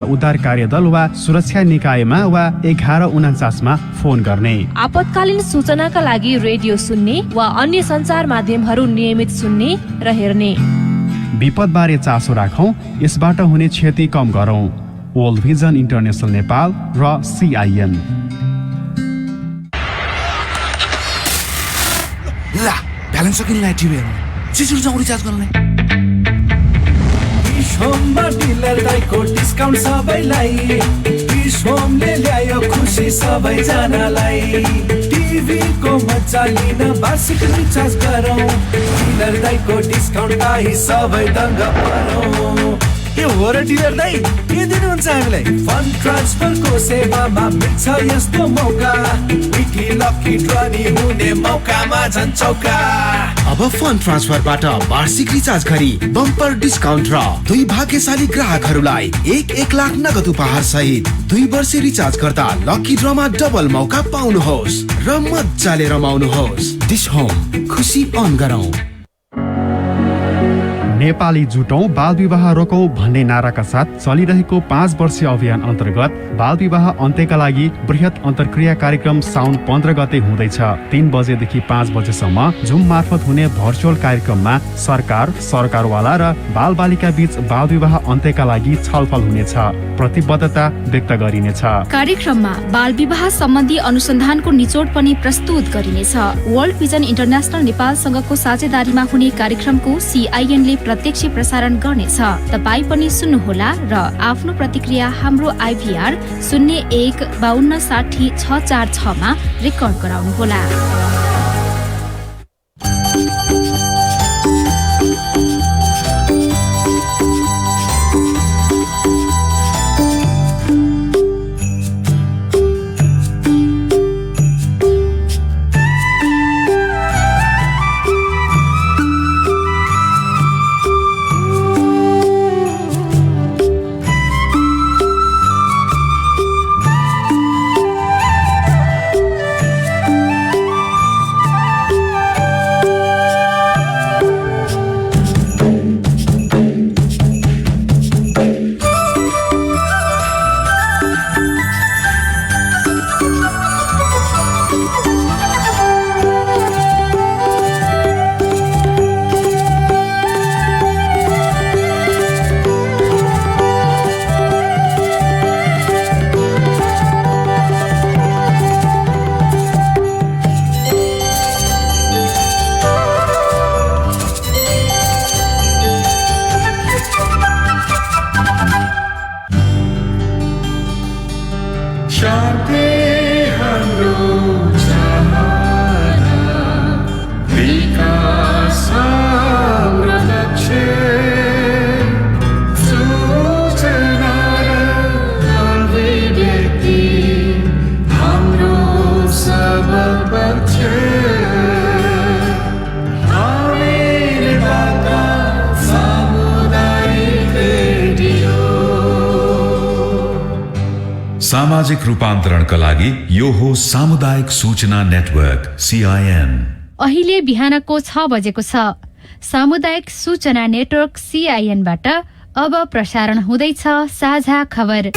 उद्धार कार्यदल वा सुरक्षा निकायमा वा 1149 फोन गर्ने। आपतकालीन सूचनाका लागि रेडियो सुन्ने वा अन्य सञ्चार माध्यमहरू नियमित सुन्ने र हेर्ने। विपदबारे चासो राखौं, यसबाट हुने क्षति कम गरौं। वर्ल्ड भिजन इन्टरनेसनल नेपाल र CIN। ला ब्यालेन्स सकिनलाई टिभी हेर्नु, सिसिर जाउँ रिचार्ज गर्नलाई। होममा डिलर दाइको डिस्काउन्ट सबैलाई, होमले ल्यायो खुसी सबैजनालाई। टिभीको मजा लिन वार्षिक रिचार्ज गरौँ, डिलर दाइको डिस्काउन्ट पाइ सबै दङ्ग परौँ। के हो र डिलर दाइ, के दिनुहुन्छ हामीलाई? फन्ड ट्रान्सफरको सेवामा मिल्छ यस्तो मौका, मिठी लकी ड्रनी हुने मौकामा झन् चौका। अब फन्ड ट्रान्सफरबाट वार्षिक रिचार्ज गरी बम्पर डिस्काउन्ट र 2 भाग्यशाली ग्राहकहरूलाई 1 लाख नगद उपहार सहित 2 वर्ष रिचार्ज गर्दा लकी ड्रमा डबल मौका पाउनुहोस् र मजाले रमाउनुहोस्। डिश होम, खुसी अन गरौँ। नेपाली जुटौं बाल विवाह रोकौं भन्ने नाराका साथ चलिरहेको 5 वर्षीय अभियान अन्तर्गत बाल विवाह अन्त्यका लागि बृहत अन्तर्क्रिया कार्यक्रम साउन 15 गते हुँदैछ। 3 बजेदेखि 5 बजेसम्म जुम मार्फत हुने भर्चुअल कार्यक्रममा सरकार, सरकारवाला र बाल बालिका बीच बाल विवाह अन्त्यका लागि छलफल हुनेछ, प्रतिबद्धता व्यक्त गरिनेछ। कार्यक्रममा बाल विवाह सम्बन्धी अनुसन्धानको निचोड पनि प्रस्तुत गरिनेछ। वर्ल्ड भिजन इन्टरनेसनल नेपालसँगको साझेदारीमा हुने कार्यक्रमको CIN ले प्रत्यक्ष प्रसारण गर्नेछ। तपाई पनि सुन्नुहोला र आफ्नो प्रतिक्रिया हाम्रो IVR 015260 मा रेकर्ड गराउनुहोला। सामाजिक रूपान्तरणका लागि यो हो सामुदायिक सूचना नेटवर्क CIN। अहिले बिहानको 6 बजेको छ। सामुदायिक सूचना नेटवर्क CIN बाट अब प्रसारण हुँदैछ साझा खबर।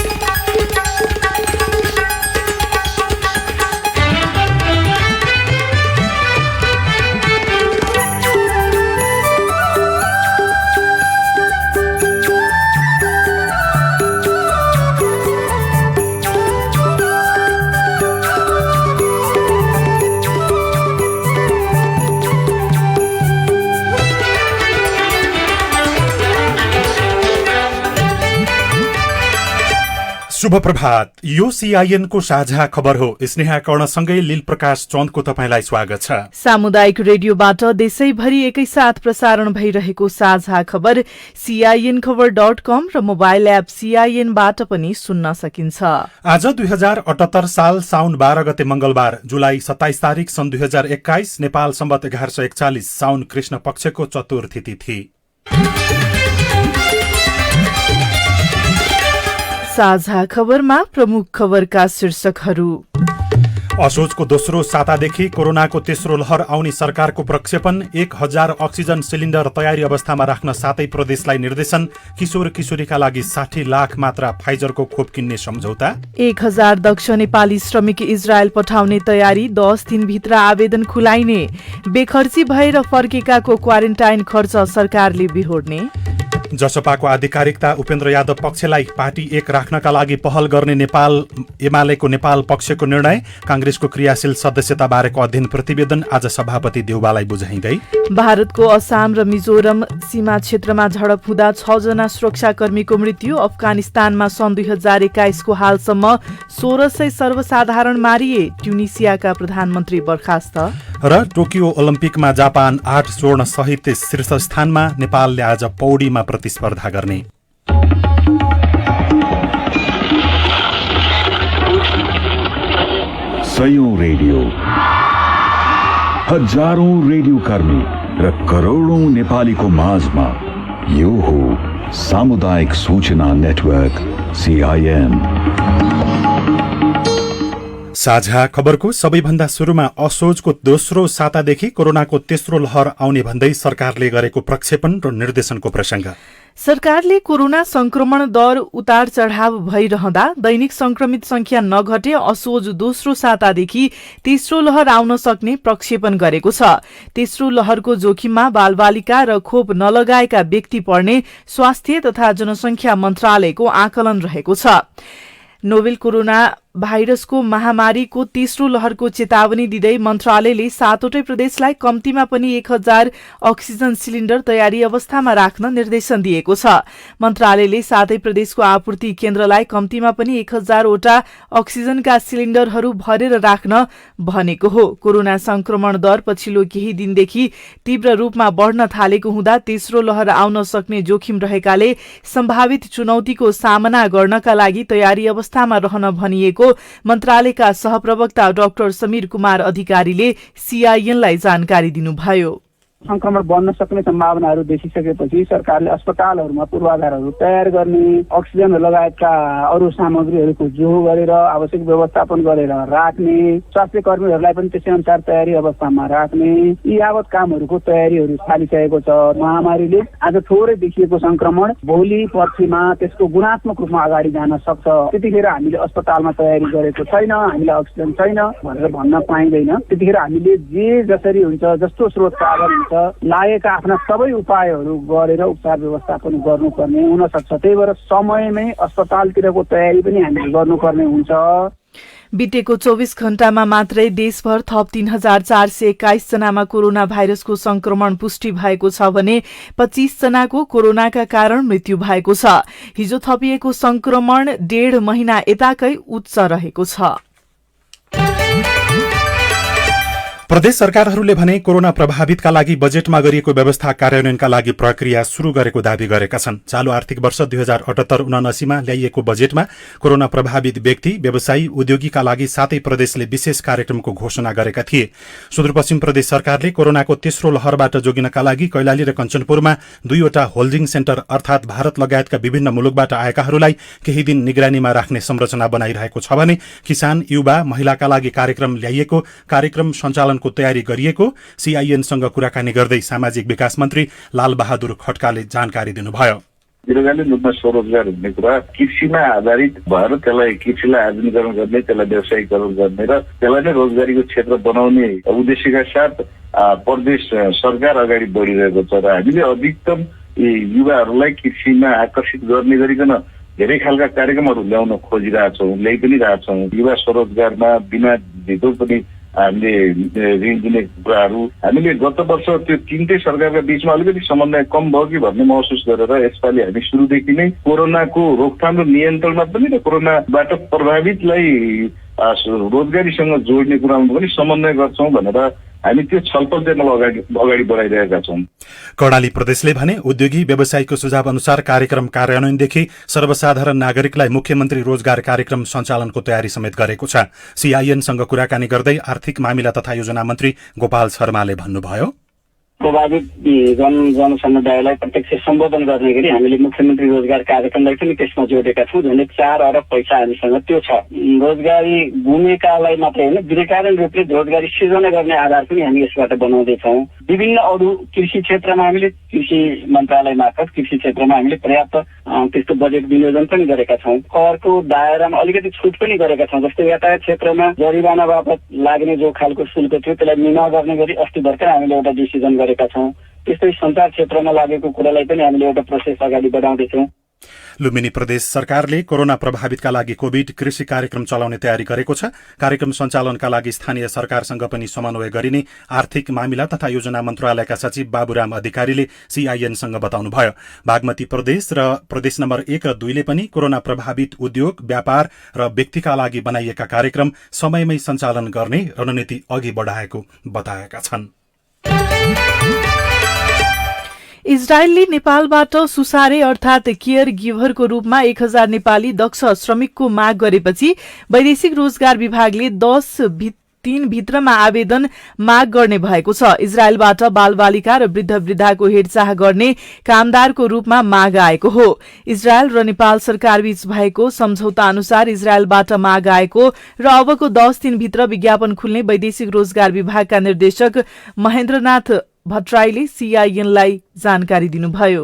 शुभ प्रभात। यो CIN को साझा खबर हो। स्नेहा कर्णसँगै लील प्रकाश चन्दको तपाईलाई स्वागत छ। सामुदायिक रेडियोबाट देशैभरि एकैसाथ प्रसारण भइरहेको साझा खबर CINखबर.com र मोबाइल एप CIN बाट पनि सुन्न सकिन्छ। आज 2078 साल साउन 12 गते मंगलबार, जुलाई 27 तारिक सन् 2021, नेपाल सम्वत 1141 साउन कृष्ण पक्षको चतुर्थी तिथि। साझा खबरमा प्रमुख खबरका शीर्षकहरू। असोजको दोस्रो सातादेखि कोरोनाको तेस्रो लहर आउने सरकारको प्रक्षेपण 1000 अक्सिजन सिलिन्डर तयारी अवस्थामा राख्न 7 प्रदेशलाई निर्देशन। किशोर किशोरीका लागि 60 लाख मात्रा फाइजरको खोप किन्ने सम्झौता। 1000 दक्ष नेपाली श्रमिक इजरायल पठाउने तयारी, 10 दिनभित्र आवेदन खुलाइने। बेखर्ची भएर फर्केकाको क्वारेन्टाइन खर्च सरकारले बिहोर्ने। जसपाको आधिकारिकता उपेन्द्र यादव पक्षलाई पार्टी 1 राख्नका लागि पहल गर्ने एमालेको नेपाल पक्षको निर्णय। कांग्रेसको क्रियाशील सदस्यता बारेको अध्ययन प्रतिवेदन आज सभापति देउबालाई बुझाइँदै। भारतको असम र मिजोरम सीमा क्षेत्रमा झडप हुँदा 6 जना सुरक्षाकर्मीको मृत्यु। अफगानिस्तानमा सन् 2021 को हालसम्म 1600 सर्वसाधारण मारिए। ट्युनिसियाका प्रधानमन्त्री बर्खास्त। र टोकियो ओलम्पिकमा जापान 8 स्वर्ण सहित शीर्ष स्थानमा। नेपालले आज पौडीमा प्रतिस्पर्धा गर्ने। सयौं रेडियो, हजारौं रेडियो कर्मी र करोडौं नेपालीको माझमा यो हो सामुदायिक सूचना नेटवर्क CIN। साझा खबरको सबैभन्दा सुरुमा असोजको दोस्रो सातादेखि कोरोनाको तेस्रो लहर आउने भन्दै सरकारले गरेको प्रक्षेपण र निर्देशनको प्रसंग। सरकारले कोरोना संक्रमण दर उतार चढाव भइरहँदा दैनिक संक्रमित संख्या नघटे असोज दोस्रो सातादेखि तेस्रो लहर आउन सक्ने प्रक्षेपण गरेको छ। तेस्रो लहरको जोखिममा बालबालिका र खोप नलगाएका व्यक्ति पर्ने स्वास्थ्य तथा जनसंख्या मन्त्रालयको आकलन रहेको छ। नोभेल कोरोना भाइरसको महामारीको तेस्रो लहरको चेतावनी दिँदै मन्त्रालयले 7वटै प्रदेशलाई कम्तीमा पनि 1000 अक्सिजन सिलिन्डर तयारी अवस्थामा राख्न निर्देशन दिएको छ। मन्त्रालयले 7 प्रदेशको आपूर्ति केन्द्रलाई कम्तीमा पनि 1000 वटा अक्सिजनका सिलिन्डरहरू भरेर राख्न भनेको हो। कोरोना संक्रमण दर पछिल्लो केही दिनदेखि तीव्र रूपमा बढ़न थालेको हुँदा तेस्रो लहर आउन सक्ने जोखिम रहेकाले सम्भावित चुनौतीको सामना गर्नका लागि तयारी अवस्थामा रहन भनिएको मन्त्रालयका सहप्रवक्ता डाक्टर समीर कुमार अधिकारीले CIN-लाई जानकारी दिनुभयो। संक्रमण बढ्न सक्ने सम्भावनाहरू देखिसकेपछि सरकारले अस्पतालहरूमा पूर्वाधारहरू तयार गर्ने, अक्सिजन लगायतका अरू सामग्रीहरूको जोहो गरेर आवश्यक व्यवस्थापन गरेर राख्ने, स्वास्थ्य कर्मीहरूलाई पनि त्यसै अनुसार तयारी अवस्थामा राख्ने, यी यावत कामहरूको तयारीहरू थालिसकेको छ। महामारीले आज थोरै देखिएको संक्रमण भोलि पर्सिमा त्यसको गुणात्मक रूपमा अगाडि जान सक्छ। त्यतिखेर हामीले अस्पतालमा तयारी गरेको छैन, हामीलाई अक्सिजन छैन भनेर भन्न पाइँदैन। त्यतिखेर हामीले जे जसरी हुन्छ, जस्तो स्रोत साधन हुन्छ, लागेका आफ्ना सबै उपायहरू गरेर उपचार व्यवस्थापन गर्नुपर्ने हुन सक्छ। त्यही भएर समयमै अस्पतालतिरको तयारी पनि हामीले गर्नुपर्ने हुन्छ। बितेको 24 घण्टामा मात्रै देशभर थप 3421 जनामा कोरोना भाइरसको संक्रमण पुष्टि भएको छ भने 25 जनाको कोरोनाका कारण मृत्यु भएको छ। हिजो थपिएको संक्रमण 1.5 महिना यताकै उच्च रहेको छ। प्रदेश सरकारहरूले भने कोरोना प्रभावितका लागि बजेटमा गरिएको व्यवस्था कार्यान्वयनका लागि प्रक्रिया शुरू गरेको दावी गरेका छन्। चालू आर्थिक वर्ष 2078-79 मा ल्याइएको बजेटमा कोरोना प्रभावित व्यक्ति, व्यवसायी, उद्योगीका लागि 7 प्रदेशले विशेष कार्यक्रमको घोषणा गरेका थिए। सुदूरपश्चिम प्रदेश सरकारले कोरोनाको तेस्रो लहरबाट जोगिनका लागि कैलाली र कञ्चनपुरमा 2वटा होल्डिङ सेन्टर अर्थात भारत लगायतका विभिन्न मुलुकबाट आएकाहरूलाई केही दिन निगरानीमा राख्ने संरचना बनाइरहेको छ भने किसान, युवा, महिलाका लागि कार्यक्रम ल्याइएको, कार्यक्रम सञ्चालन को तयारी गरिएको CIN-सँग कुराकानी गर्दै सामाजिक विकास मन्त्री लालबहादुर खड्काले जानकारी दिनुभयो। दीर्घकालीन रूपमा स्वरोजगार हुने कुरा कृषिमा आधारित भएर त्यसलाई कृषिलाई आधुनिकीकरण गर्ने, त्यसलाई व्यावसायिकरण गर्ने र त्यसलाई नै रोजगारीको क्षेत्र बनाउने उद्देश्यका साथ प्रदेश सरकार अगाडि बढिरहेको छ र हामीले अधिकतम युवाहरूलाई कृषिमा आकर्षित गर्ने गरिकन धेरै खालका कार्यक्रमहरू ल्याउन खोजिरहेछौँ, ल्याइ पनि रहेछौँ। युवा स्वरोजगारमा बिना धितो पनि हामीले ऋण दिने कुराहरू हामीले गत वर्ष त्यो 3टै सरकारका बीचमा अलिकति समन्वय कम भयो कि भन्ने महसुस गरेर यसपालि हामी सुरुदेखि नै कोरोनाको रोकथाम र नियन्त्रणमा पनि र कोरोनाबाट प्रभावितलाई रोजगारीसँग जोड्ने कुरामा पनि समन्वय गर्छौँ भनेर हामी त्यो छलफल चाहिँ अगाडि बढाइरहेका छौँ। कर्णाली प्रदेशले भने उद्योगी व्यवसायीको सुझाव अनुसार कार्यक्रम कार्यान्वयनदेखि सर्वसाधारण नागरिकलाई मुख्यमन्त्री रोजगार कार्यक्रम सञ्चालनको तयारी समेत गरेको छ। CIN-सँग कुराकानी गर्दै आर्थिक मामिला तथा योजना मन्त्री गोपाल शर्माले भन्नुभयो, प्रभावित जनसमुदायलाई प्रत्यक्ष सम्बोधन गर्ने गरी हामीले मुख्यमन्त्री रोजगार कार्यक्रमलाई पनि त्यसमा जोडेका छौँ। झन्डै 4 अरब पैसा हामीसँग त्यो छ। रोजगारी भूमिकालाई मात्रै होइन, दीर्घकालीन रूपले रोजगारी सृजना गर्ने आधार पनि हामी यसबाट बनाउँदैछौँ। विभिन्न अरू कृषि क्षेत्रमा हामीले कृषि मन्त्रालय मार्फत कृषि क्षेत्रमा हामीले पर्याप्त त्यस्तो बजेट विनियोजन पनि गरेका छौँ। करको दायरामा अलिकति छुट पनि गरेका छौँ। जस्तै यातायात क्षेत्रमा जरिवाना बापत लाग्ने जो खालको शुल्क थियो त्यसलाई निमा गर्ने गरी अस्ति भर्खर हामीले एउटा डिसिजन गरेका छौँ। त्यस्तै सञ्चार क्षेत्रमा लागेको कुरालाई पनि हामीले एउटा प्रोसेस अगाडि बढाउँदैछौँ। लुम्बिनी प्रदेश सरकारले कोरोना प्रभावितका लागि कोभिड कृषि कार्यक्रम चलाउने तयारी गरेको छ। कार्यक्रम सञ्चालनका लागि स्थानीय सरकारसँग पनि समन्वय गरिने आर्थिक मामिला तथा योजना मन्त्रालयका सचिव बाबुराम अधिकारीले सीआईएनसँग बताउनुभयो। बागमती प्रदेश र प्रदेश नम्बर 1 र 2 ले पनि कोरोना प्रभावित उद्योग, व्यापार र व्यक्तिका लागि बनाइएका कार्यक्रम समयमै सञ्चालन गर्ने रणनीति अघि बढाएको बताएका छन्। इजरायलले नेपालबाट सुसारे अर्थात केयर गिभरको रूपमा 1000 नेपाली दक्ष श्रमिकको माग गरेपछि वैदेशिक रोजगार विभागले 10 भित्रमा आवेदन माग गर्ने भएको छ। इजरायलबाट बालबालिका र वृद्ध-वृद्धाको हेरचाह गर्ने कामदारको रूपमा माग आएको हो। इजरायल र नेपाल सरकारबीच भएको सम्झौता अनुसार इजरायलबाट माग आएको र अबको 10 दिनभित्र विज्ञापन खुल्ने वैदेशिक रोजगार विभागका निर्देशक महेन्द्रनाथ भट्टराईले सीआईएनलाई जानकारी दिनुभयो।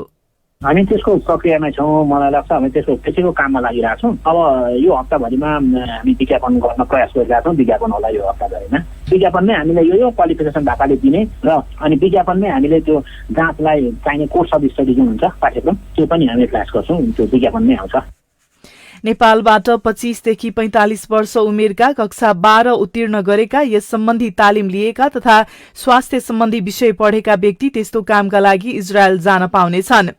हामी त्यसको प्रक्रियामा छौँ। मलाई लाग्छ हामी त्यसैको काममा लागिरहेछौँ। अब यो हप्ताभरिमा हामी विज्ञापन गर्न प्रयास गरिरहेका छौँ। विज्ञापन होला यो हप्ताभरिमा। विज्ञापनमै हामीले यो क्वालिफिकेसन भएकाले दिने र अनि विज्ञापनमै हामीले त्यो जाँचलाई चाहिने कोर्स अफ स्टडी जुन हुन्छ पाठ्यक्रम त्यो पनि हामीले क्लास गर्छौँ। त्यो विज्ञापनमै आउँछ। नेपालबाट 25 देखि 45 वर्ष उमेरका कक्षा 12 उत्तीर्ण गरेका, यस सम्बन्धी तालिम लिएका तथा स्वास्थ्य सम्बन्धी विषय पढेका व्यक्ति त्यस्तो कामका लागि इजरायल जान पाउनेछन्।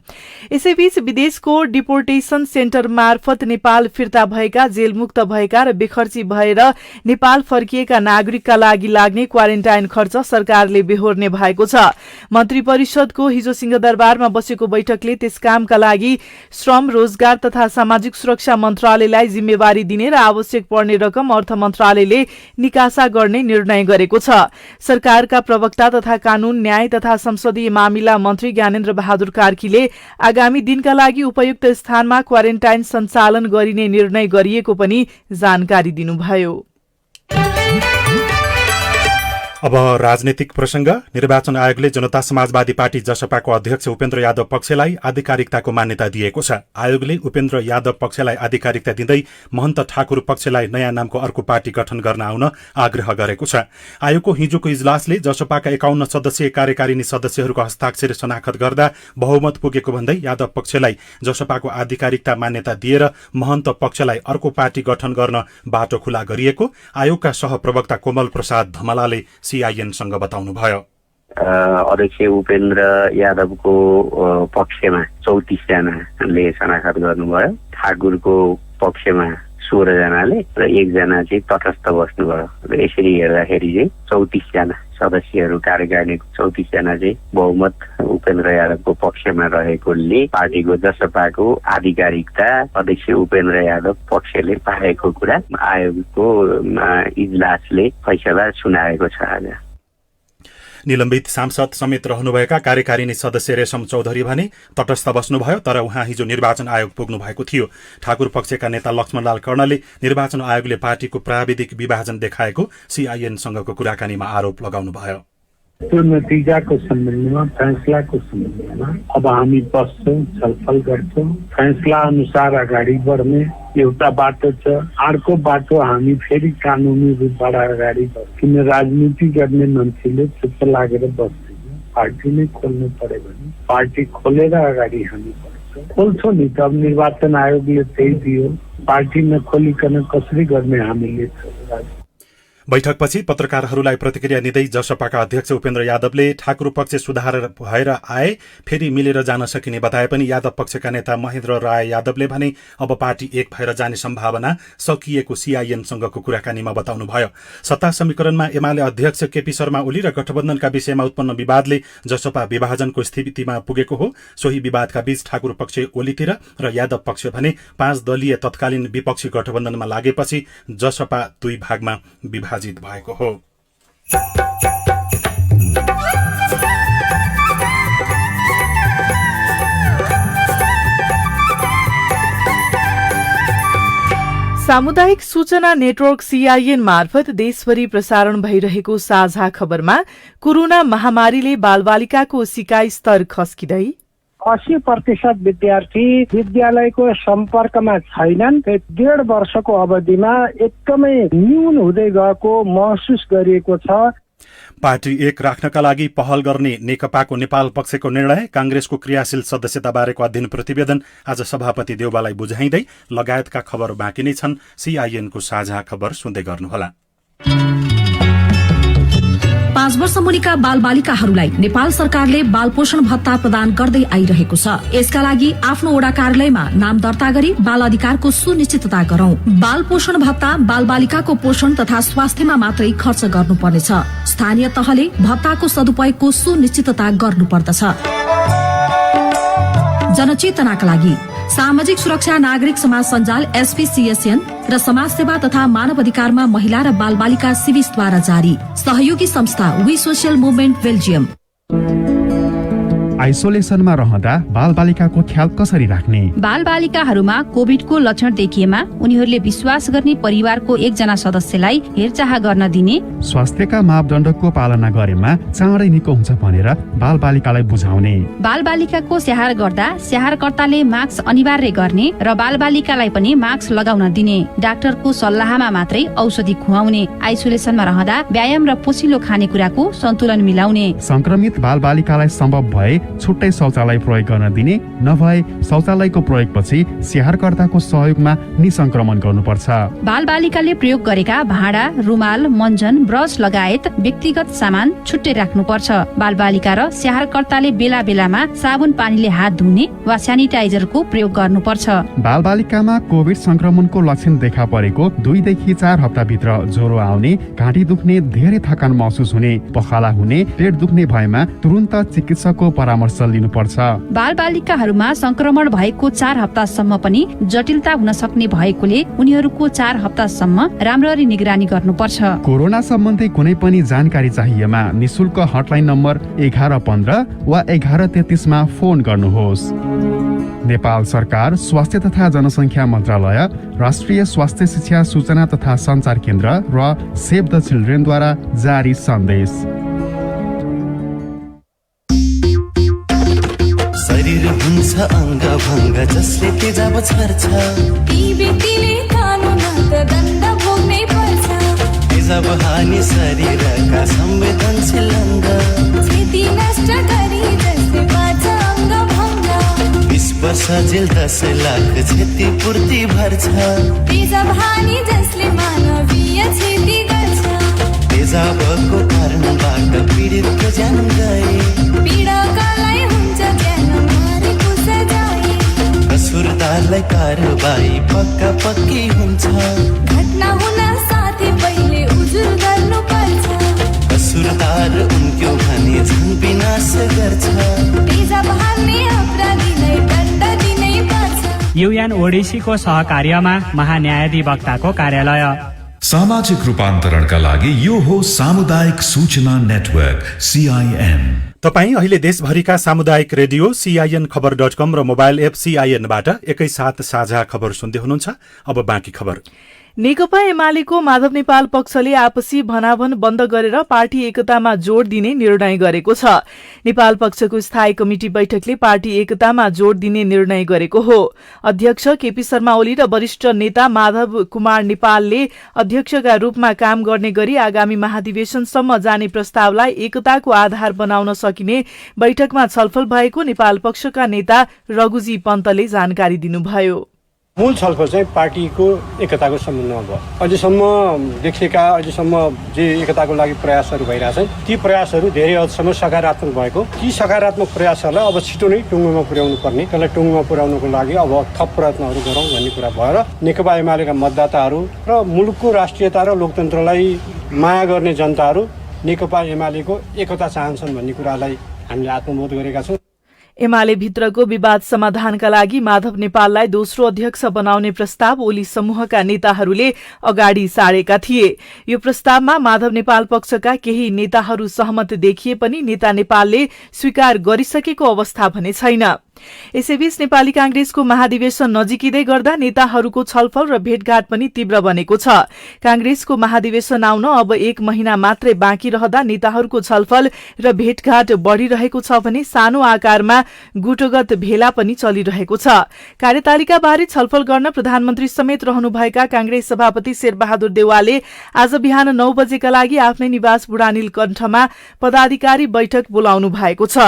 यसैबीच विदेशको डिपोर्टेसन सेन्टर मार्फत नेपाल फिर्ता भएका, जेलमुक्त भएका र बेखर्ची भएर नेपाल फर्किएका नागरिकका लागि लाग्ने क्वारेन्टाइन खर्च सरकारले बेहोर्ने भएको छ। मन्त्री परिषदको हिजो सिंहदरबारमा बसेको बैठकले त्यस कामका लागि श्रम, रोजगार तथा सामाजिक सुरक्षा मन्त्रालयलाई जिम्मेवारी दिने र आवश्यक पर्ने रकम अर्थ मन्त्रालयले निकासा गर्ने निर्णय गरेको छ। सरकारका प्रवक्ता तथा कानून, न्याय तथा संसदीय मामिला मन्त्री ज्ञानेन्द्र बहादुर कार्कीले आगामी दिनका लागि उपयुक्त स्थानमा क्वारेन्टाइन सञ्चालन गरिने निर्णय गरिएको पनि जानकारी दिनुभयो। अब राजनीतिक प्रसंग। निर्वाचन आयोगले जनता समाजवादी पार्टी जसपाको अध्यक्ष उपेन्द्र यादव पक्षलाई आधिकारिकताको मान्यता दिएको छ। आयोगले उपेन्द्र यादव पक्षलाई आधिकारिकता दिँदै महन्त ठाकुर पक्षलाई नयाँ नामको अर्को पार्टी गठन गर्न आउन आग्रह गरेको छ। आयोगको हिजोको इजलासले जसपाका 51 सदस्यीय कार्यकारिणी सदस्यहरूको हस्ताक्षर शनाखत गर्दा बहुमत पुगेको भन्दै यादव पक्षलाई जसपाको आधिकारिकता मान्यता दिएर महन्त पक्षलाई अर्को पार्टी गठन गर्न बाटो खुला गरिएको आयोगका सहप्रवक्ता कोमल प्रसाद धमलाले सीआईएनसँग बताउनुभयो। अध्यक्ष उपेन्द्र यादवको पक्षमा 34 जनाले शनाखत गर्नुभयो। ठाकुरको पक्षमा 16 जनाले र 1 जना चाहिँ तटस्थ बस्नुभयो। र यसरी हेर्दाखेरि चाहिँ 34 जना सदस्यहरू कार्यकारिणीको 34 जना चाहिँ बहुमत उपेन्द्र यादवको पक्षमा रहेकोले पार्टीको जसपाको आधिकारिकता अध्यक्ष उपेन्द्र यादव पक्षले पाएको कुरा आयोगको इजलासले फैसला सुनाएको छ। आज निलम्बित सांसद समेत रहनुभएका कार्यकारिणी सदस्य रेशम चौधरी भने तटस्थ बस्नुभयो, तर उहाँ हिजो निर्वाचन आयोग पुग्नु भएको थियो। ठाकुर पक्षका नेता लक्ष्मणलाल कर्णले निर्वाचन आयोगले पार्टीको प्राविधिक विभाजन देखाएको सीआईएनसँगको कुराकानीमा आरोप लगाउनुभयो। त्यो नतिजाको सम्बन्धमा, फैसलाको सम्बन्धमा अब हामी बस्छौँ, छलफल गर्छौँ। फैसला अनुसार अगाडि बढ्ने एउटा बाटो छ। अर्को बाटो हामी फेरि कानुनी रूपबाट अगाडि बढ्छौँ। किन राजनीति गर्ने मान्छेले चुप्प लागेर बस्दैन। पार्टी नै खोल्नु पर्यो भने पार्टी खोलेर अगाडि हामी बढ्छौँ। खोल्छौँ नि त। अब निर्वाचन आयोगले त्यही दियो। पार्टी नखोलिकन कसरी गर्ने हामीले। बैठकपछि पत्रकारहरूलाई प्रतिक्रिया दिँदै जसपाका अध्यक्ष उपेन्द्र यादवले ठाकुर पक्ष सुधार भएर आए फेरि मिलेर जान सकिने बताए पनि यादव पक्षका नेता महेन्द्र राय यादवले भने अब पार्टी एक भएर जाने सम्भावना सकिएको सीआईएनसँगको कुराकानीमा बताउनुभयो। सत्ता समीकरणमा एमाले अध्यक्ष केपी शर्मा ओली र गठबन्धनका विषयमा उत्पन्न विवादले जसपा विभाजनको स्थितिमा पुगेको हो। सोही विवादका बीच ठाकुर पक्ष ओलीतिर र यादव पक्ष भने 5 दलीय तत्कालीन विपक्षी गठबन्धनमा लागेपछि जसपा 2 भागमा विभाजित भएको हो। सामुदायिक सूचना नेटवर्क CIN मार्फत देशभरि प्रसारण भइरहेको साझा खबरमा कोरोना महामारीले बालबालिकाको सिकाइ स्तर खस्किँदै 80% विद्यार्थी विद्यालयको सम्पर्कमा छैनन्। 1.5 वर्षको अवधिमा एकदमै न्यून हुँदै गएको महसुस गरिएको छ। पार्टी 1 राख्नका लागि पहल गर्ने नेकपाको नेपाल पक्षको निर्णय, कांग्रेसको क्रियाशील सदस्यता बारेको अध्ययन प्रतिवेदन आज सभापति देउबालाई बुझाइँदै लगायतका खबर बाँकी नै छन्। CIN को साझा खबर सुन्दै गर्नुहोला। 5 वर्ष मुनिका बालबालिकाहरूलाई नेपाल सरकारले बाल पोषण भत्ता प्रदान गर्दै आइरहेको छ। यसका लागि आफ्नो वडा कार्यालयमा नाम दर्ता गरी बाल अधिकारको सुनिश्चितता गरौं। बाल पोषण भत्ता बालबालिकाको पोषण तथा स्वास्थ्यमा मात्रै खर्च गर्नुपर्नेछ। स्थानीय तहले भत्ताको सदुपयोगको सुनिश्चितता गर्नुपर्दछ। जनचेतनाका लागि सामाजिक सुरक्षा नागरिक समाज सञ्जाल SPCSN र समाज सेवा तथा मानव अधिकारमा महिला र बालबालिका सिविसद्वारा जारी। सहयोगी संस्था वी सोशल मुभमेन्ट बेल्जियम। आइसोलेसनमा रहँदा बालबालिकाको ख्याल कसरी राख्ने? बालबालिकाहरूमा कोभिडको लक्षण देखिएमा उनीहरूले विश्वास गर्ने परिवारको एकजना सदस्यलाई हेरचाह गर्न दिने, स्वास्थ्यका मापदण्डको पालना गरेमा चाँडै निको हुन्छ भनेर बालबालिकालाई बुझाउने, बालबालिकाको स्याहार गर्दा स्याहारकर्ताले मास्क अनिवार्य गर्ने र बालबालिकालाई पनि मास्क लगाउन दिने, डाक्टरको सल्लाहमा मात्रै औषधि खुवाउने, आइसोलेसनमा रहँदा व्यायाम र पोसिलो खानेकुराको सन्तुलन मिलाउने, संक्रमित बालबालिकालाई सम्भव भए छुट्टै शौचालय प्रयोग गर्न दिने, नभए शौचालयको प्रयोगपछि स्याहारकर्ताको सहयोगमा निसंक्रमण गर्नुपर्छ। बालबालिकाले प्रयोग गरेका भाँडा, रुमाल, मञ्जन, ब्रस लगायत व्यक्तिगत सामान छुट्टै राख्नुपर्छ। बालबालिका र स्याहारकर्ताले बेला बेलामा साबुन पानीले हात धुने वा सेनिटाइजरको प्रयोग गर्नुपर्छ। बालबालिकामा कोभिड संक्रमणको लक्षण देखा परेको 2 देखि 4 हप्ताभित्र ज्वरो आउने, घाँटी दुख्ने, धेरै थकान महसुस हुने, पखाला हुने, पेट दुख्ने भएमा तुरुन्त चिकित्सकको परामर्श लिनुपर्छ। बालबालिकाहरूमा संक्रमण भएको 4 हप्तासम्म पनि जटिलता हुन सक्ने भएकोले उनीहरूको 4 हप्तासम्म राम्ररी निगरानी गर्नुपर्छ। कोरोना सम्बन्धी कुनै पनि जानकारी चाहिएमा निशुल्क हटलाइन नम्बर 1115 वा 1133 मा फोन गर्नुहोस्। नेपाल सरकार स्वास्थ्य तथा जनसंख्या मन्त्रालय, राष्ट्रिय स्वास्थ्य शिक्षा सूचना तथा सञ्चार केन्द्र र सेभ द चिल्ड्रेनद्वारा जारी सन्देश। शरीर हुन्छ अङ्ग भङ्ग जसले तेजाब छर्छ, ती व्यक्तिले कानुनत दण्ड भोग्नै पर्छ। तेजाब हानि शरीरका संवेदनशील अङ्ग, क्षति नष्ट गरी जसले बाँच्छ अङ्ग भङ्ग। 20 वर्ष जेल 10 लाख क्षतिपूर्ति भर्छ। तेजाब हानि जसले मानवीय क्षति गर्छ। तेजाबको कारणबाट पीडितको ज्यान गए, पीडकलाई हुन्छ ज्यान मारेको सजाय। कसुरदारलाई कारबाही पक्का पक्की हुन्छ। घटना हुन साथै पहिले उजुर गर्नु पर्छ। कसुरदार उनको भने झन् विनाश गर्छ। तेजाब हाल्ने अपराधीलाई दण्ड दिनै पर्छ। UN ODC को सहकार्यमा महान्यायाधिवक्ताको कार्यालय। सामाजिक रूपान्तरणका लागि यो हो सामुदायिक सूचना नेटवर्क CIN। तपाईँ अहिले देशभरिका सामुदायिक रेडियो CIN खबर.com र मोबाइल एप CIN बाट एकैसाथ साझा खबर सुन्दै हुनुहुन्छ। अब बाँकी खबर। नेकपा एमालेको माधव नेपाल पक्षले आपसी भनाभन बन्द गरेर पार्टी एकतामा जोड़ दिने निर्णय गरेको छ। नेपाल पक्षको स्थायी कमिटी बैठकले पार्टी एकतामा जोड़ दिने निर्णय गरेको हो। अध्यक्ष केपी शर्मा ओली र वरिष्ठ नेता माधव कुमार नेपालले अध्यक्षका रूपमा काम गर्ने गरी आगामी महाधिवेशनसम्म जाने प्रस्तावलाई एकताको आधार बनाउन सकिने बैठकमा छलफल भएको नेपाल पक्षका नेता रघुजी पन्तले जानकारी दिनुभयो। मूल छलफल चाहिँ पार्टीको एकताको सम्बन्धमा भयो। अझैसम्म जे एकताको लागि प्रयासहरू भइरहेछन् ती प्रयासहरू धेरै हदसम्म सकारात्मक भएको, ती सकारात्मक प्रयासहरूलाई अब छिटो नै टुङ्गोमा पुर्याउनु पर्ने, त्यसलाई टुङ्गोमा पुर्याउनको लागि अब थप प्रयत्नहरू गरौँ भन्ने कुरा भएर नेकपा एमालेका मतदाताहरू र मुलुकको राष्ट्रियता र लोकतन्त्रलाई माया गर्ने जनताहरू नेकपा एमालेको एकता चाहन्छन् भन्ने कुरालाई हामीले आत्मबोध गरेका छौँ। एमाले भित्रको विवाद समाधानका लागि माधव नेपाललाई दोस्रो अध्यक्ष बनाउने प्रस्ताव ओली समूहका नेताहरूले अगाडि सारेका थिए। यो प्रस्तावमा माधव नेपाल पक्षका केही नेताहरू सहमत देखिए पनि नेता नेपालले स्वीकार गरिसकेको अवस्था भने छैन। यसैबीच नेपाली कांग्रेसको महाधिवेशन नजिकिँदै गर्दा नेताहरूको छलफल र भेटघाट पनि तीव्र बनेको छ। कांग्रेसको महाधिवेशन आउन अब 1 महिना मात्रै बाँकी रहँदा नेताहरूको छलफल र भेटघाट बढ़िरहेको छ भने सानो आकारमा गुटोगत भेला पनि चलिरहेको छ। कार्यतालिकाबारे छलफल गर्न प्रधानमन्त्री समेत रहनुभएका कांग्रेस सभापति शेरबहादुर देउवाले आज बिहान 9 बजेका लागि आफ्नै निवास बुढानीलकण्ठमा पदाधिकारी बैठक बोलाउनु भएको छ।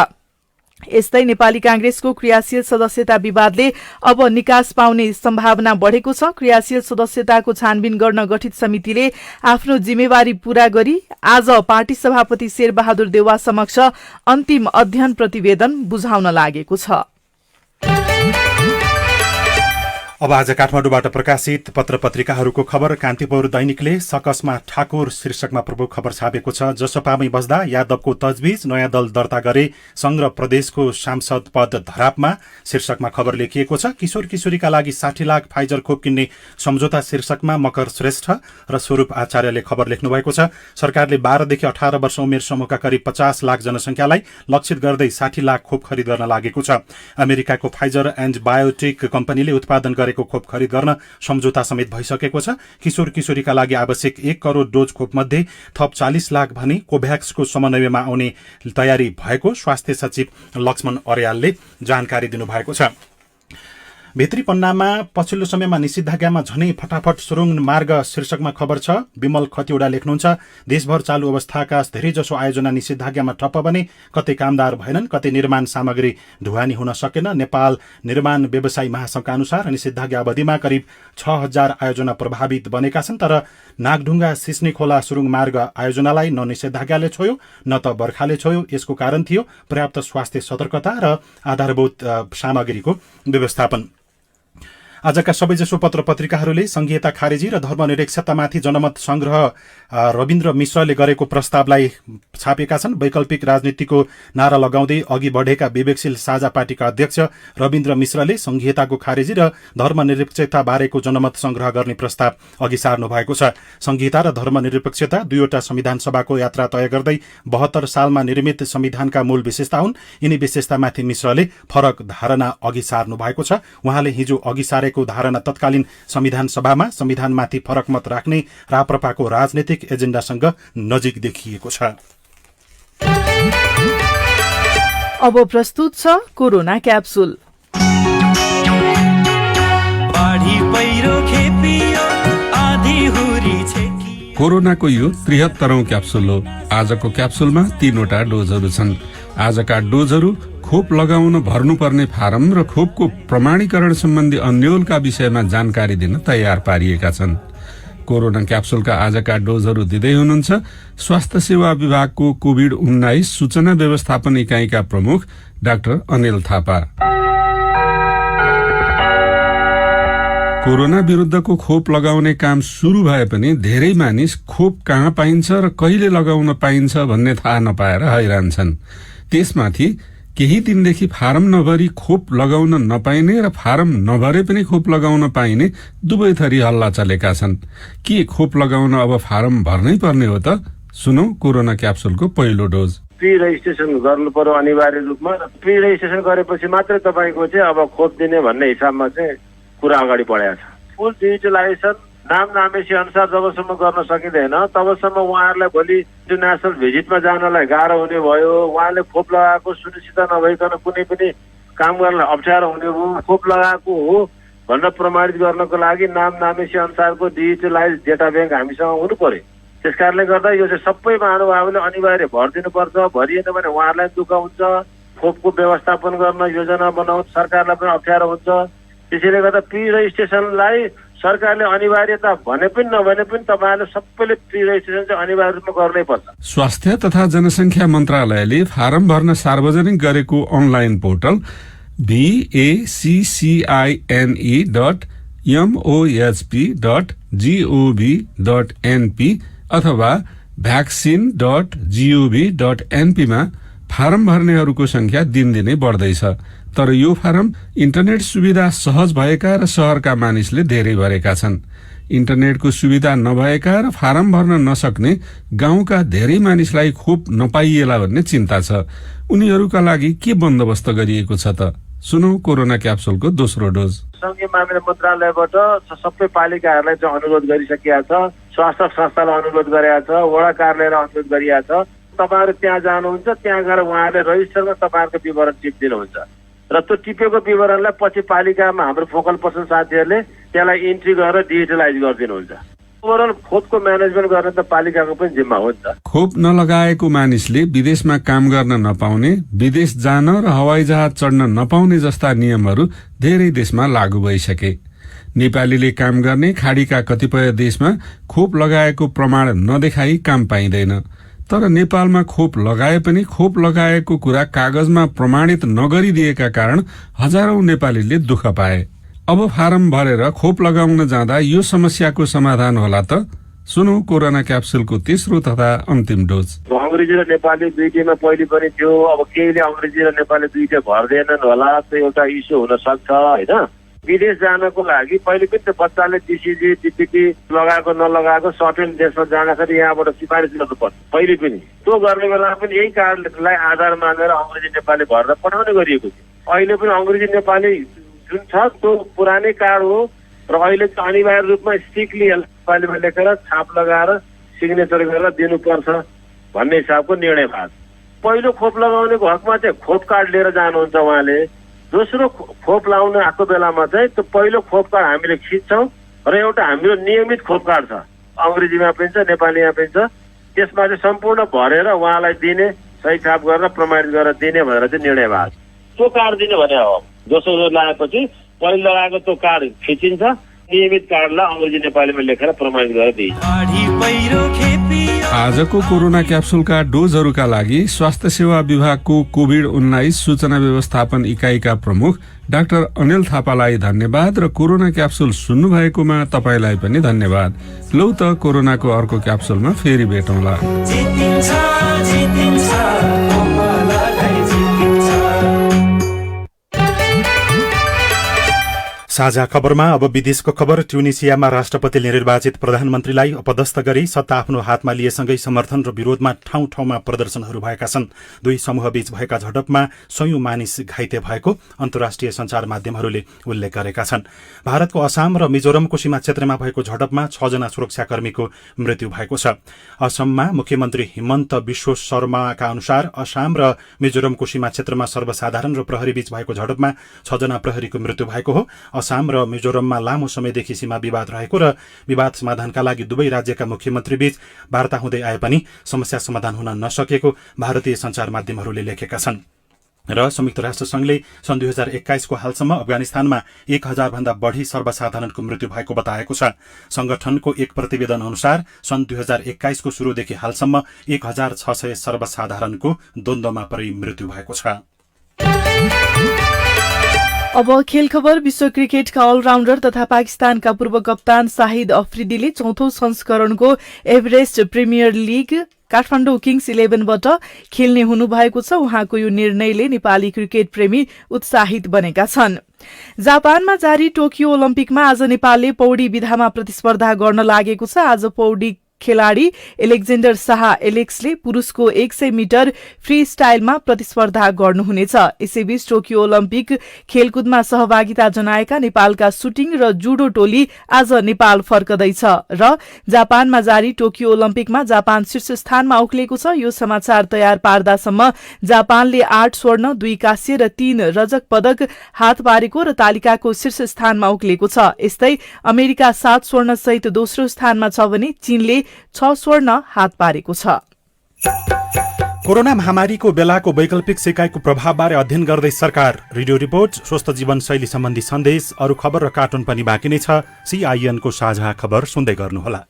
यस्तै नेपाली कांग्रेसको क्रियाशील सदस्यता विवादले अब निकास पाउने सम्भावना बढ़ेको छ। क्रियाशील सदस्यताको छानबिन गर्न गठित समितिले आफ्नो जिम्मेवारी पूरा गरी आज पार्टी सभापति शेरबहादुर देउवा समक्ष अन्तिम अध्ययन प्रतिवेदन बुझाउन लागेको छ। अब आज काठमाडौँबाट प्रकाशित पत्र पत्रिकाहरूको खबर। कान्तिपुर दैनिकले सकसमा ठाकुर शीर्षकमा प्रमुख खबर छापेको छ। जसपामै बस्दा यादवको तजबिज, नयाँ दल दर्ता गरे संघ र प्रदेशको सांसद पद धरापमा शीर्षकमा खबर लेखिएको छ। किशोर किशोरीका लागि 60 लाख फाइजर खोप किन्ने सम्झौता शीर्षकमा मकर श्रेष्ठ र स्वरूप आचार्यले खबर लेख्नु भएको छ। सरकारले 12 देखि 18 वर्ष उमेर समूहका करिब 50 लाख जनसंख्यालाई लक्षित गर्दै 60 लाख खोप खरिद गर्न लागेको छ। अमेरिकाको फाइजर एन्ड बायोटेक कम्पनीले उत्पादन गरेको खोप खरिद गर्न सम्झौता समेत भइसकेको छ। किशोर किशोरीका लागि आवश्यक 1 करोड़ डोज खोप मध्ये थप 40 लाख भने कोभ्याक्सको समन्वयमा आउने तयारी भएको स्वास्थ्य सचिव लक्ष्मण अर्यालले जानकारी दिनुभएको छ। भित्री पन्नामा पछिल्लो समयमा निषेधाज्ञामा झनै फटाफट सुरुङ मार्ग शीर्षकमा खबर छ। विमल खतिवडा लेख्नुहुन्छ, देशभर चालू अवस्थाका धेरैजसो आयोजना निषेधाज्ञामा ठप्प बने, कतै कामदार भएनन्, कतै निर्माण सामग्री ढुवानी हुन सकेन। नेपाल निर्माण व्यवसायी महासंघका अनुसार निषेधाज्ञा अवधिमा करिब 6000 आयोजना प्रभावित बनेका छन्। तर नागढुङ्गा सिस्ने खोला सुरुङ मार्ग आयोजनालाई न निषेधाज्ञाले छोयो न त बर्खाले छोयो। यसको कारण थियो पर्याप्त स्वास्थ्य सतर्कता र आधारभूत सामग्रीको व्यवस्थापन। आजका सबैजसो पत्र पत्रिकाहरूले संघीयता खारेजी र धर्मनिरपेक्षतामाथि जनमत संग्रह रविन्द्र मिश्रले गरेको प्रस्तावलाई छापेका छन्। वैकल्पिक राजनीतिको नारा लगाउँदै अघि बढेका विवेकशील साझा पार्टीका अध्यक्ष रविन्द्र मिश्रले संघीयताको खारेजी र धर्मनिरपेक्षता बारेको जनमत संग्रह गर्ने प्रस्ताव अघि सार्नु भएको छ। संघीयता र धर्मनिरपेक्षता दुईवटा संविधान सभाको यात्रा तय गर्दै 72 सालमा निर्मित संविधानका मूल विशेषता हुन्। यिनी विशेषतामाथि मिश्रले फरक धारणा अघि सार्नु भएको छ। उहाँले हिजो अघि सारे को धारणा तत्कालीन संविधान सभामा संविधानमाथि फरक मत राख्ने राप्रपाको राजनीतिक एजेन्डासँग नजिक देखिएको छ। अब प्रस्तुत छ कोरोना क्याप्सुल। कोरोनाको यो 73औं क्याप्सुल हो। आजको क्याप्सुलमा 3वटा डोजहरू छन्। आजका डोजहरू खोप लगाउन भर्नुपर्ने फारम र खोपको प्रमाणीकरण सम्बन्धी अन्यलका विषयमा जानकारी दिन तयार पारिएका छन्। कोरोना क्याप्सुलका आजका डोजहरू दिँदै हुनुहुन्छ स्वास्थ्य सेवा विभागको कोभिड-19 सूचना व्यवस्थापन इकाइका प्रमुख डाक्टर अनिल थापा। कोरोना विरुद्धको खोप लगाउने काम शुरू भए पनि धेरै मानिस खोप कहाँ पाइन्छ र कहिले लगाउन पाइन्छ भन्ने थाहा नपाएर हैरान छन्। त्यसमाथि केही दिनदेखि फारम नभरी खोप लगाउन नपाइने र फारम नभरे पनि खोप लगाउन पाइने दुवै थरी हल्ला चलेका छन्। के खोप लगाउन अब फारम भर्नै पर्ने हो त? सुनौ कोरोना क्याप्सुलको पहिलो डोज। प्री रेजिस्ट्रेसन गर्नु पर्यो अनिवार्य रूपमा। प्री रेजिस्ट्रेसन गरेपछि मात्रै तपाईको चाहिँ अब खोप दिने भन्ने हिसाबमा चाहिँ कुरा अगाडि बढाएको छ। फुल डिजिटलाइजेसन नाम नामेसी अनुसार जबसम्म गर्न सकिँदैन तबसम्म उहाँहरूलाई भोलि इन्टरनेसनल भिजिटमा जानलाई गाह्रो हुने भयो। उहाँले खोप लगाएको सुनिश्चित नभइकन कुनै पनि काम गर्नलाई अप्ठ्यारो हुने भयो। खोप लगाएको हो भनेर प्रमाणित गर्नको लागि नाम नामेसी अनुसारको डिजिटलाइज डेटा ब्याङ्क हामीसँग हुनु पर्यो। त्यस कारणले गर्दा यो चाहिँ सबै महानुभावले अनिवार्य भरिदिनुपर्छ। भरिएन भने उहाँहरूलाई दुःख हुन्छ। खोपको व्यवस्थापन गर्न योजना बनाउन सरकारलाई पनि अप्ठ्यारो हुन्छ। त्यसैले गर्दा प्री रेजिस्ट्रेसनलाई सरकारले अनिवार्यता भने पनि नभने पनि तपाईहरुले सबैले प्री रेजिस्ट्रेसन चाहिँ अनिवार्य रूपमा गर्नै पर्छ। स्वास्थ्य तथा जनसंख्या मन्त्रालयले फारम भर्न सार्वजनिक गरेको अनलाइन पोर्टल vaccine.mohp.gov.np अथवा vaccine.gov.np मा फारम भर्नेहरूको संख्या दिनदिनै बढ्दैछ। तर यो फारम इन्टरनेट सुविधा सहज भएका र शहरका मानिसले धेरै भरेका छन्। इन्टरनेटको सुविधा नभएका र फारम भर्न नसक्ने गाउँका धेरै मानिसलाई खोप नपाइएला भन्ने चिन्ता छ। उनीहरूका लागि के बन्दोबस्त गरिएको छ त? सुनौ कोरोना क्याप्सुलको दोस्रो डोज। संघीय मामिला मन्त्रालयबाट सबै पालिकाहरूलाई चाहिँ अनुरोध गरिसकिया छ, स्वास्थ्य संस्थालाई अनुरोध गरेका छ, वडा कार्यालयलाई अनुरोध गरिया छ। तपाईहरु त्यहाँ जानुहुन्छ, त्यहाँ गएर उहाँहरूले रजिस्टरमा तपाईहरुको विवरण टिप्दिनुहुन्छ र त्यो टिपेको विवरणलाई पछि पालिकामा हाम्रो फोकल पर्सन साथीहरूले त्यसलाई इन्ट्री गरेर डिजिटलाइज गरिदिनुहुन्छ। ओभरअल खोपको म्यानेजमेन्ट गर्न त पालिकाको पनि जिम्मा हो नि त। खोप नलगाएको मानिसले विदेशमा काम गर्न नपाउने, विदेश जान र हवाईजहाज चढ्न नपाउने जस्ता नियमहरू धेरै देशमा लागू भइसके। नेपालीले काम गर्ने खाडीका कतिपय देशमा खोप लगाएको प्रमाण नदेखाई काम पाइँदैन। तर नेपालमा खोप लगाए पनि खोप लगाएको कुरा कागजमा प्रमाणित नगरिदिएका कारण हजारौं नेपालीले दुःख पाए। अब फारम भरेर खोप लगाउन जाँदा यो समस्याको समाधान होला त? सुनौ कोरोना क्याप्सुलको तेस्रो तथा अन्तिम डोज। अंग्रेजी र नेपाली दुईटैमा पहिले पनि थियो, अब केहीले अंग्रेजी र नेपाली दुईटै भर्दैनन् होला, त्यो एउटा इस्यु हुन सक्छ हैन। विदेश जानको लागि पहिले पनि त्यो बच्चाले डिसिजी डिपिटी लगाएको नलगाएको सर्टेन देशमा जाँदाखेरि यहाँबाट सिफारिस गर्नुपर्छ। पहिले पनि त्यो गर्ने बेला पनि यही कार्डलाई आधार मानेर अंग्रेजी नेपाली भरेर पठाउने गरिएको थियो। अहिले पनि अंग्रेजी नेपाली जुन छ त्यो पुरानै कार्ड हो र अहिले चाहिँ अनिवार्य रूपमा स्ट्रिक्टली नेपालीमा लेखेर छाप लगाएर सिग्नेचर गरेर दिनुपर्छ भन्ने हिसाबको निर्णय भएको। पहिलो खोप लगाउनेको हकमा चाहिँ खोप कार्ड लिएर जानुहुन्छ उहाँले। दोस्रो खोप लाउन आएको बेलामा चाहिँ त्यो पहिलो खोप कार्ड हामीले खिच्छौँ र एउटा हाम्रो नियमित खोप कार्ड छ, अंग्रेजीमा पनि छ नेपालीमा पनि छ, त्यसमा चाहिँ सम्पूर्ण भरेर उहाँलाई दिने, सही छाप गरेर प्रमाणित गरेर दिने भनेर चाहिँ निर्णय भएको। त्यो कार्ड दिने भने हो। दोस्रो डोज लगाएपछि पहिलो लगाएको त्यो कार्ड खिचिन्छ, नियमित कार्डलाई अंग्रेजी नेपालीमा लेखेर प्रमाणित गरेर दिइन्छ। आजको कोरोना क्याप्सुलका डोजहरूका लागि स्वास्थ्य सेवा विभागको कोभिड-19 सूचना व्यवस्थापन इकाइका प्रमुख डाक्टर अनिल थापालाई धन्यवाद र कोरोना क्याप्सुल सुन्नु भएकोमा तपाईलाई पनि धन्यवाद। लौ त कोरोनाको अर्को क्याप्सुलमा फेरि भेटौँला। साझा खबरमा अब विदेशको खबर। ट्युनिसियामा राष्ट्रपतिले निर्वाचित प्रधानमन्त्रीलाई अपदस्थ गरी सत्ता आफ्नो हातमा लिएसँगै समर्थन र विरोधमा ठाउँ ठाउँमा प्रदर्शनहरू भएका छन्। दुई समूहबीच भएका झडपमा सयौं मानिस घाइते भएको अन्तर्राष्ट्रिय सञ्चार माध्यमहरूले उल्लेख गरेका छन्। भारतको असम र मिजोरमको सीमा क्षेत्रमा भएको झडपमा 6 जना सुरक्षाकर्मीको मृत्यु भएको छ। असममा मुख्यमन्त्री हिमन्त बिश्व शर्माका अनुसार असम र मिजोरमको सीमा क्षेत्रमा सर्वसाधारण र प्रहरीबीच भएको झडपमा 6 जना प्रहरीको मृत्यु भएको हो। असम र मिजोरममा लामो समयदेखि सीमा विवाद रहेको र विवाद समाधानका लागि दुवै राज्यका मुख्यमन्त्रीबीच वार्ता हुँदै आए पनि समस्या समाधान हुन नसकेको भारतीय सञ्चार माध्यमहरूले लेखेका छन्। र संयुक्त राष्ट्र संघले सन् 2021 को हालसम्म अफगानिस्तानमा 1000 भन्दा बढी सर्वसाधारणको मृत्यु भएको बताएको छ। संगठनको एक प्रतिवेदन अनुसार सन् 2021 को शुरूदेखि हालसम्म 1600 सर्वसाधारणको द्वन्द्वमा परि मृत्यु भएको छ। अब खेल खबर। विश्व क्रिकेटका अलराउन्डर तथा पाकिस्तानका पूर्व कप्तान शाहिद अफ्रिदीले 4थो संस्करणको Everest premier league Kathmandu kings 11बाट खेल्ने हुनुभएको छ। उहाँको यो निर्णयले नेपाली क्रिकेट प्रेमी उत्साहित बनेका छन्। जापानमा जारी टोकियो ओलम्पिकमा आज नेपालले पौडी विधामा प्रतिस्पर्धा गर्न लागेको छ। आज पौडी खेलाड़ी एलेक्जेन्डर शाह एलेक्सले पुरुषको 100 मिटर फ्री स्टाइलमा प्रतिस्पर्धा गर्नुहुनेछ। यसैबीच टोकियो ओलम्पिक खेलकुदमा सहभागिता जनाएका नेपालका सुटिङ र जुडो टोली आज नेपाल फर्कदैछ र जापानमा जारी टोकियो ओलम्पिकमा जापान शीर्ष स्थानमा उक्लेको छ। यो समाचार तयार पार्दासम्म जापानले 8 स्वर्ण 2 कांस्य र 3 रजक पदक हात पारेको र तालिकाको शीर्ष स्थानमा उक्लेको छ। यस्तै अमेरिका 7 स्वर्ण सहित दोस्रो स्थानमा छ भने चीनले 6 स्वर्ण हात पारेको छ। कोरोना महामारीको बेलाको वैकल्पिक सिकाइको प्रभावबारे अध्ययन गर्दै सरकार। रेडियो रिपोर्ट, स्वस्थ जीवनशैली सम्बन्धी सन्देश, अरू खबर र कार्टुन पनि बाँकी नै छ। CIN को साझा खबर सुन्दै गर्नुहोला।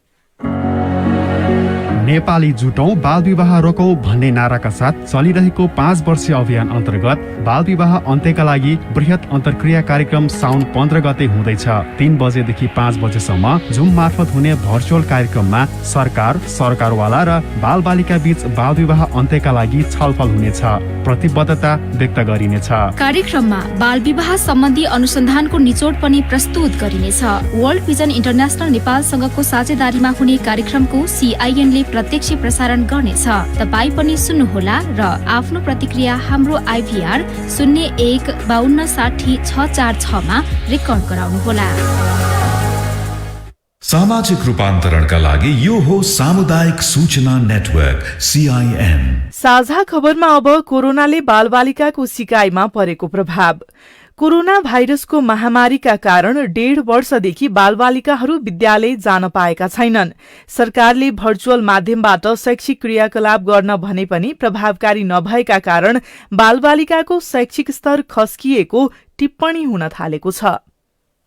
नेपाली जुटौं बाल विवाह रोकौं भन्ने नाराका साथ चलिरहेको 5 वर्षीय अभियान अन्तर्गत बाल विवाह अन्त्यका लागि बृहत अन्तर्क्रिया कार्यक्रम साउन 15 गते हुँदैछ। 3 बजेदेखि 5 बजेसम्म जुम मार्फत हुने भर्चुअल कार्यक्रममा सरकार, सरकारवाला र बाल बालिका बीच बाल विवाह अन्त्यका लागि छलफल हुनेछ, प्रतिबद्धता व्यक्त गरिनेछ। कार्यक्रममा बाल विवाह सम्बन्धी अनुसन्धानको निचोड पनि प्रस्तुत गरिनेछ। वर्ल्ड भिजन इन्टरनेशनल नेपालसँगको साझेदारीमा हुने कार्यक्रमको CIN ले प्रत्यक्ष प्रसारण गर्नेछ। तपाई पनि सुन्नुहोला र आफ्नो प्रतिक्रिया हाम्रो IVR 015260 मा रेकर्ड गराउनुहोला। सामाजिक रूपान्तरणका लागि यो हो सामुदायिक सूचना नेटवर्क CIN। साझा खबरमा अब कोरोनाले बालबालिकाको सिकाइमा परेको प्रभाव। कोरोना भाइरसको महामारीका कारण 1.5 वर्षदेखि बालबालिकाहरू विद्यालय जान पाएका छैनन्। सरकारले भर्चुअल माध्यमबाट शैक्षिक क्रियाकलाप गर्न भने पनि प्रभावकारी नभएका कारण बालबालिकाको शैक्षिक स्तर खस्किएको टिप्पणी हुन थालेको छ।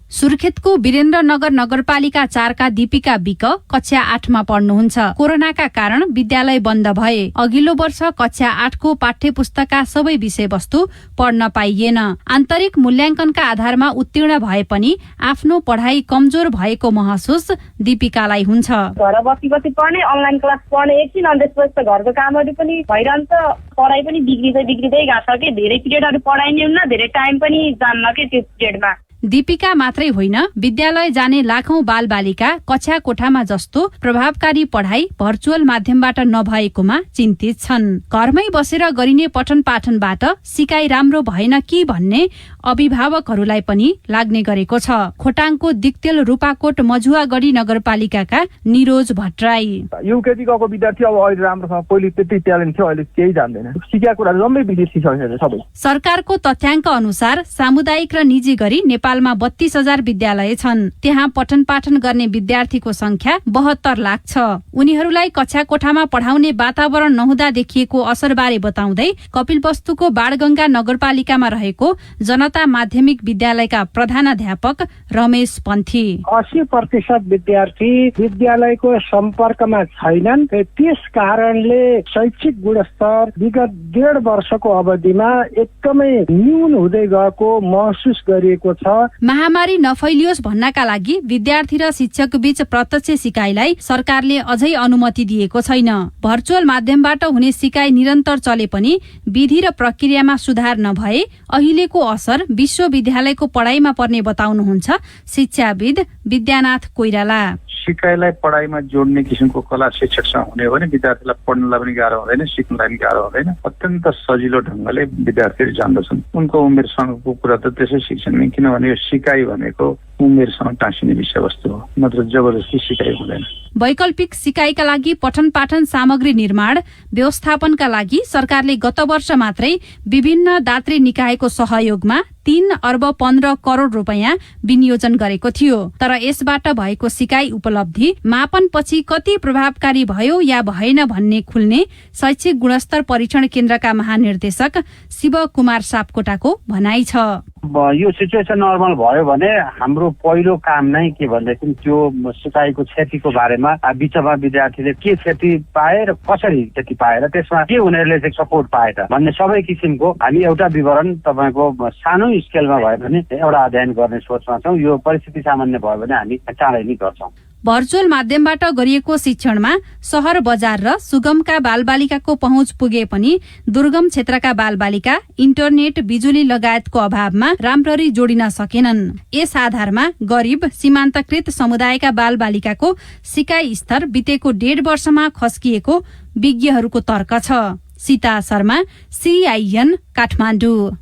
सुर्खेतको वीरेन्द्रनगर नगरपालिका 4 का दीपिका विक कक्षा 8 मा पढ्नुहुन्छ। कोरोनाका कारण विद्यालय बन्द भए। अघिल्लो वर्ष कक्षा 8 को पाठ्य पुस्तकका सबै विषयवस्तु पढ्न पाइएन। आन्तरिक मूल्याङ्कनका आधारमा उत्तीर्ण भए पनि आफ्नो पढाइ कमजोर भएको महसुस दीपिकालाई हुन्छ। घर बसी बसी पढ्ने, अनलाइन क्लास पढ्ने, एकछिन अनि त्यसपछि त घरको कामहरू पनि भइरहन्छ, पढाइ पनि बिग्रिँदै गएको छ कि धेरै पिरियडहरू पढाइने हुन्न, धेरै टाइम पनि जान्न के त्यो पिरियडमा। दीपिका मात्रै होइन, विद्यालय जाने लाखौं बालबालिका कक्षा कोठामा जस्तो प्रभावकारी पढाइ भर्चुअल माध्यमबाट नभएकोमा चिन्तित छन्। घरमै बसेर गरिने पठन पाठनबाट सिकाइ राम्रो भएन कि भन्ने अभिभावकहरूलाई पनि लाग्ने गरेको छ। खोटाङको दिक्तेल रूपाकोट मझुवागढी नगरपालिकाका निरोज भट्टराई युकेजी गएको विद्यार्थी अब अहिले राम्रोसँग पहिले त्यति ट्यालेन्ट थियो, अहिले केही जान्दैन। सिकेको कुरा जम्मै बिर्सिसकेको सबै। सरकारको तथ्याङ्क अनुसार सामुदायिक र निजी गरी नेपालमा 32,000 विद्यालय छन्। त्यहाँ पठन पाठन गर्ने विद्यार्थीको संख्या 72 लाख छ। उनीहरूलाई कक्षा कोठामा पढाउने वातावरण नहुँदा देखिएको असरबारे बताउँदै कपिलवस्तुको बाणगंगा नगरपालिकामा रहेको जनता माध्यमिक विद्यालयका प्रधानाध्यापक रमेश पन्थी 80% विद्यार्थी विद्यालयको सम्पर्कमा छैनन्। त्यस कारणले शैक्षिक गुणस्तर विगत 1.5 वर्षको अवधिमा एकदमै न्यून हुँदै गएको महसुस गरिएको छ। महामारी नफैलियोस् भन्नका लागि विद्यार्थी र शिक्षक बीच प्रत्यक्ष सिकाइलाई सरकारले अझै अनुमति दिएको छैन। भर्चुअल माध्यमबाट हुने सिकाइ निरन्तर चले पनि विधि र प्रक्रियामा सुधार नभए अहिलेको असर विश्वविद्यालयको पढाइमा पर्ने बताउनुहुन्छ शिक्षाविद विद्यानाथ कोइराला। सिकाइलाई पढाइमा जोड्ने किसिमको कला शिक्षकसँग हुने हो भने विद्यार्थीलाई पढ्नलाई पनि गाह्रो हुँदैन, सिक्नलाई पनि गाह्रो हुँदैन। अत्यन्त सजिलो ढङ्गले विद्यार्थीहरू जान्दछन्। उनको उमेरसँगको कुरा त त्यसै सिक्छन् नि, किनभने यो सिकाइ भनेको उमेरसँग टाँसिने विषयवस्तु हो, नत्र जबरजस्ती सिकाइ हुँदैन। वैकल्पिक सिकाइका लागि पठन पाठन सामग्री निर्माण व्यवस्थापनका लागि सरकारले गत वर्ष मात्रै विभिन्न दात्री निकायको सहयोगमा 3 अर्ब 15 करोड रुपैयाँ विनियोजन गरेको थियो। तर यसबाट भएको सिकाइ उपलब्धि मापनपछि कति प्रभावकारी भयो या भएन भन्ने खुल्ने शैक्षिक गुणस्तर परीक्षण केन्द्रका महानिर्देशक शिव कुमार सापकोटाको भनाइ छ। यो सिचुएसन नर्मल भयो भने हाम्रो पहिलो काम नै के भनेदेखि त्यो सिकाइको क्षतिको बारेमा बिचमा विद्यार्थीले के क्षति पाए र कसरी क्षति पाए र त्यसमा के उनीहरूले चाहिँ सपोर्ट पाए त भन्ने सबै किसिमको हामी एउटा विवरण तपाईँको सानो स्केलमा भए पनि एउटा अध्ययन गर्ने सोचमा छौँ। यो परिस्थिति सामान्य भयो भने हामी चाँडै नै गर्छौँ। भर्चुअल माध्यमबाट गरिएको शिक्षणमा शहर बजार र सुगमका बालबालिकाको पहुँच पुगे पनि दुर्गम क्षेत्रका बालबालिका इन्टरनेट बिजुली लगायतको अभावमा राम्ररी जोडिन सकेनन्। यस आधारमा गरिब सीमान्तकृत समुदायका बालबालिकाको सिकाइ स्तर बितेको 1.5 वर्षमा खस्किएको विज्ञहरूको तर्क छ। सीता शर्मा, CIN काठमाडौँ।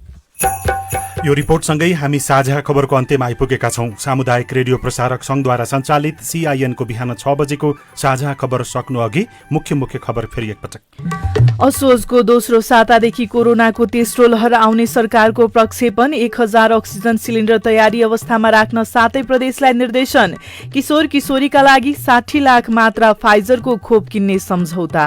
यो रिपोर्टसँगै हामी साझा खबरको अन्त्यमा आइपुगेका छौं। सामुदायिक रेडियो प्रसारक संघद्वारा सञ्चालित CIN को बिहान 6 बजेको साझा खबर सक्नु अघि मुख्य खबर फेरि एकपटक। असोजको दोस्रो सातादेखि कोरोनाको तेस्रो लहर आउने सरकारको प्रक्षेपण। 1000 अक्सिजन सिलिन्डर तयारी अवस्थामा राख्न 7 प्रदेशलाई निर्देशन। किशोर किशोरीका लागि 60 लाख मात्रा फाइजरको खोप किन्ने सम्झौता।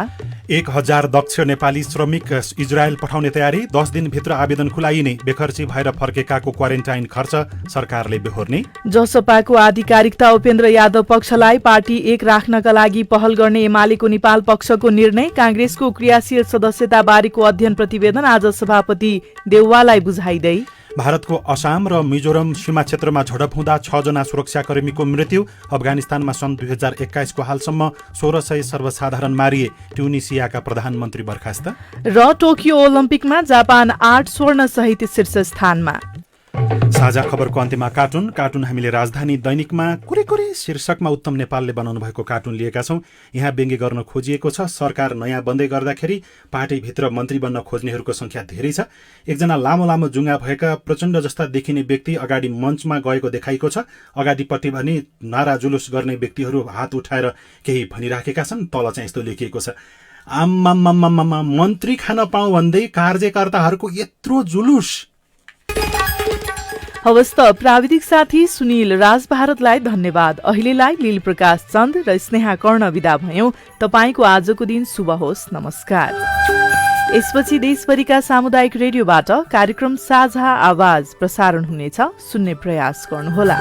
1000 दक्ष नेपाली श्रमिक इजरायल पठाउने तयारी। 10 दिनभित्र आवेदन खुलाइने। बेखर्ची भएर फर्केकाको क्वारेन्टाइन खर्च सरकारले बेहोर्ने। जसपाको आधिकारिकता उपेन्द्र यादव पक्षलाई पार्टी 1 राख्नका लागि पहल गर्ने एमालेको नेपाल पक्षको निर्णय। कांग्रेसको क्रियाशील सदस्यता बारेको अध्ययन प्रतिवेदन आज सभापति देउवालाई बुझाइदै। भारतको असम र मिजोरम सीमा क्षेत्रमा झडप हुँदा 6 जना सुरक्षाकर्मीको मृत्यु। अफगानिस्तानमा सन् 2021 को हालसम्म 1600 सर्वसाधारण मारिए। ट्युनिसियाका प्रधानमन्त्री बर्खास्त। र टोकियो ओलम्पिकमा जापान 8 स्वर्ण सहित शीर्ष स्थानमा। साझा खबरको अन्त्यमा कार्टुन हामीले राजधानी दैनिकमा कुरै शीर्षकमा उत्तम नेपालले बनाउनु भएको कार्टुन लिएका छौं। यहाँ व्यङ्ग्य गर्न खोजिएको छ, सरकार नयाँ बन्दै गर्दाखेरि पार्टीभित्र मन्त्री बन्न खोज्नेहरूको संख्या धेरै छ। एकजना लामो जुङ्गा भएका प्रचण्ड जस्ता देखिने व्यक्ति अगाडि मञ्चमा गएको देखाइएको छ। अगाडिपट्टि भने नारा जुलुस गर्ने व्यक्तिहरू हात उठाएर केही भनिराखेका छन्। तल चाहिँ यस्तो लेखिएको छ, आम्मामामामा मन्त्री खान पाऊँ भन्दै कार्यकर्ताहरूको यत्रो जुलुस। हवस् त प्राविधिक साथी सुनिल राज भारतलाई धन्यवाद। अहिलेलाई लील प्रकाश चन्द र स्नेहा कर्ण विदा भयौं। तपाईँको आजको दिन शुभ होस्। नमस्कार। यसपछि देशभरिका सामुदायिक रेडियोबाट कार्यक्रम साझा आवाज प्रसारण हुनेछ, सुन्ने प्रयास गर्नुहोला।